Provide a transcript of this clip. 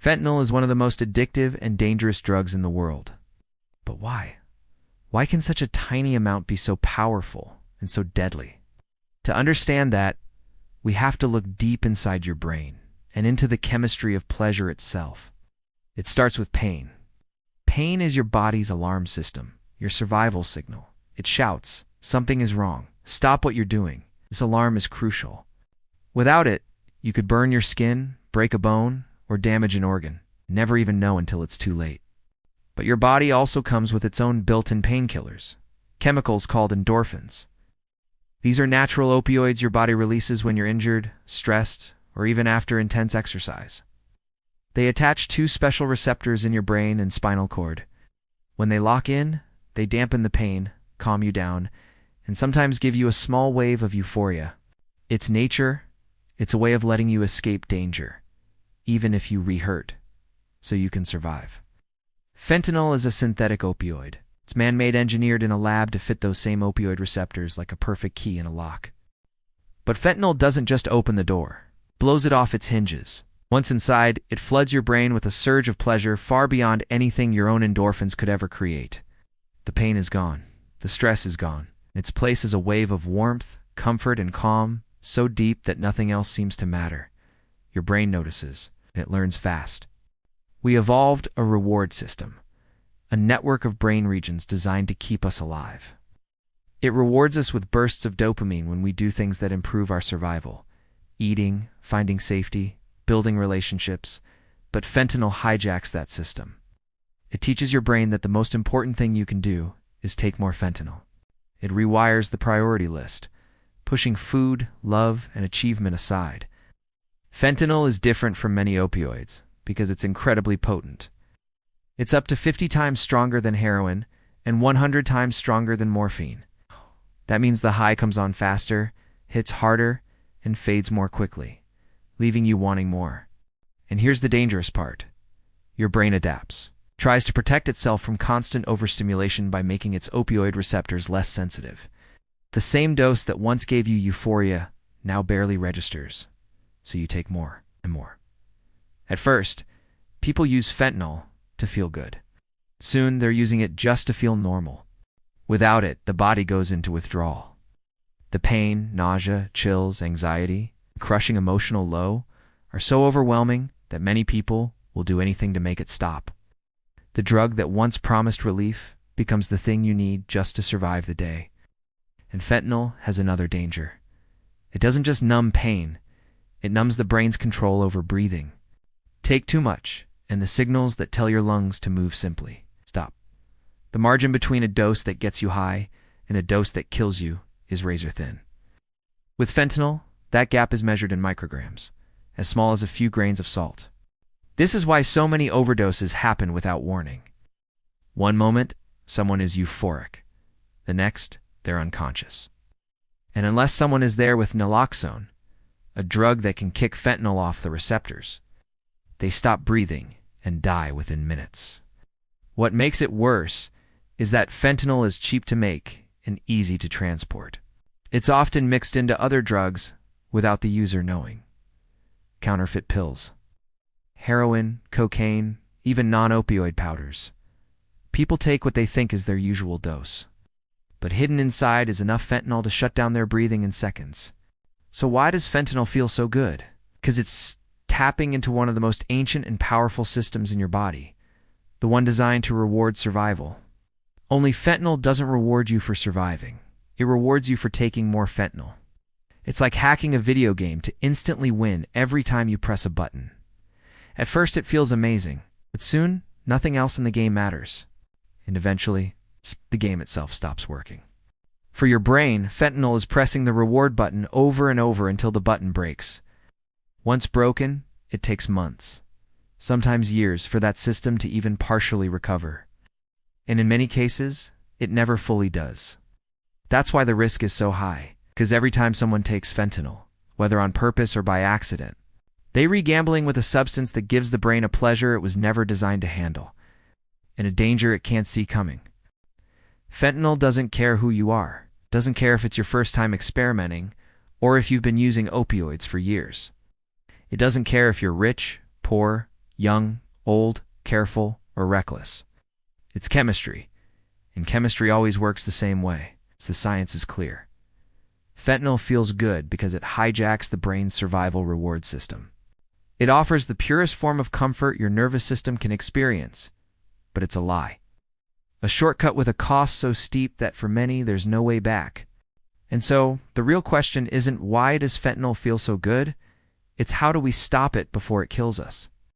Fentanyl is one of the most addictive and dangerous drugs in the world. But why? Why can such a tiny amount be so powerful and so deadly? To understand that, we have to look deep inside your brain and into the chemistry of pleasure itself. It starts with pain. Pain is your body's alarm system, your survival signal. It shouts, "Something is wrong. Stop what you're doing." This alarm is crucial. Without it, you could burn your skin, break a bone, or damage an organ. Never even know until it's too late. But your body also comes with its own built-in painkillers, chemicals called endorphins. These are natural opioids your body releases when you're injured, stressed, or even after intense exercise. They attach two special receptors in your brain and spinal cord. When they lock in, they dampen the pain, calm you down, and sometimes give you a small wave of euphoria. It's nature. It's a way of letting you escape danger, even if you re-hurt, so you can survive. Fentanyl is a synthetic opioid. It's man-made, engineered in a lab to fit those same opioid receptors like a perfect key in a lock. But fentanyl doesn't just open the door, blows it off its hinges. Once inside, it floods your brain with a surge of pleasure far beyond anything your own endorphins could ever create. The pain is gone. The stress is gone. Its place is a wave of warmth, comfort, and calm, so deep that nothing else seems to matter. Your brain notices, and it learns fast. We evolved a reward system, a network of brain regions designed to keep us alive. It rewards us with bursts of dopamine when we do things that improve our survival: eating, finding safety, building relationships. But fentanyl hijacks that system. It teaches your brain that the most important thing you can do is take more fentanyl. It rewires the priority list, pushing food, love, and achievement aside. Fentanyl is different from many opioids because it's incredibly potent. It's up to 50 times stronger than heroin and 100 times stronger than morphine. That means the high comes on faster, hits harder, and fades more quickly, leaving you wanting more. And here's the dangerous part. Your brain adapts, tries to protect itself from constant overstimulation by making its opioid receptors less sensitive. The same dose that once gave you euphoria now barely registers, so you take more and more. At first, people use fentanyl to feel good. Soon, they're using it just to feel normal. Without it, the body goes into withdrawal. The pain, nausea, chills, anxiety, crushing emotional low are so overwhelming that many people will do anything to make it stop. The drug that once promised relief becomes the thing you need just to survive the day. And fentanyl has another danger. It doesn't just numb pain, it numbs the brain's control over breathing. Take too much, and the signals that tell your lungs to move simply stop. The margin between a dose that gets you high and a dose that kills you is razor thin. With fentanyl, that gap is measured in micrograms, as small as a few grains of salt. This is why so many overdoses happen without warning. One moment, someone is euphoric. The next, they're unconscious. And unless someone is there with naloxone, a drug that can kick fentanyl off the receptors, they stop breathing and die within minutes. What makes it worse is that fentanyl is cheap to make and easy to transport. It's often mixed into other drugs without the user knowing. Counterfeit pills, heroin, cocaine, even non-opioid powders. People take what they think is their usual dose. But hidden inside is enough fentanyl to shut down their breathing in seconds. So why does fentanyl feel so good? Because it's tapping into one of the most ancient and powerful systems in your body, the one designed to reward survival. Only fentanyl doesn't reward you for surviving. It rewards you for taking more fentanyl. It's like hacking a video game to instantly win every time you press a button. At first it feels amazing, but soon nothing else in the game matters. And eventually, the game itself stops working. For your brain, fentanyl is pressing the reward button over and over until the button breaks. Once broken, it takes months, sometimes years, for that system to even partially recover. And in many cases, it never fully does. That's why the risk is so high, because every time someone takes fentanyl, whether on purpose or by accident, they re-gambling with a substance that gives the brain a pleasure it was never designed to handle, and a danger it can't see coming. Fentanyl doesn't care who you are, doesn't care if it's your first time experimenting, or if you've been using opioids for years. It doesn't care if you're rich, poor, young, old, careful, or reckless. It's chemistry, and chemistry always works the same way. The science is clear. Fentanyl feels good because it hijacks the brain's survival reward system. It offers the purest form of comfort your nervous system can experience, but it's a lie. A shortcut with a cost so steep that for many there's no way back. And so, the real question isn't why does fentanyl feel so good? It's how do we stop it before it kills us?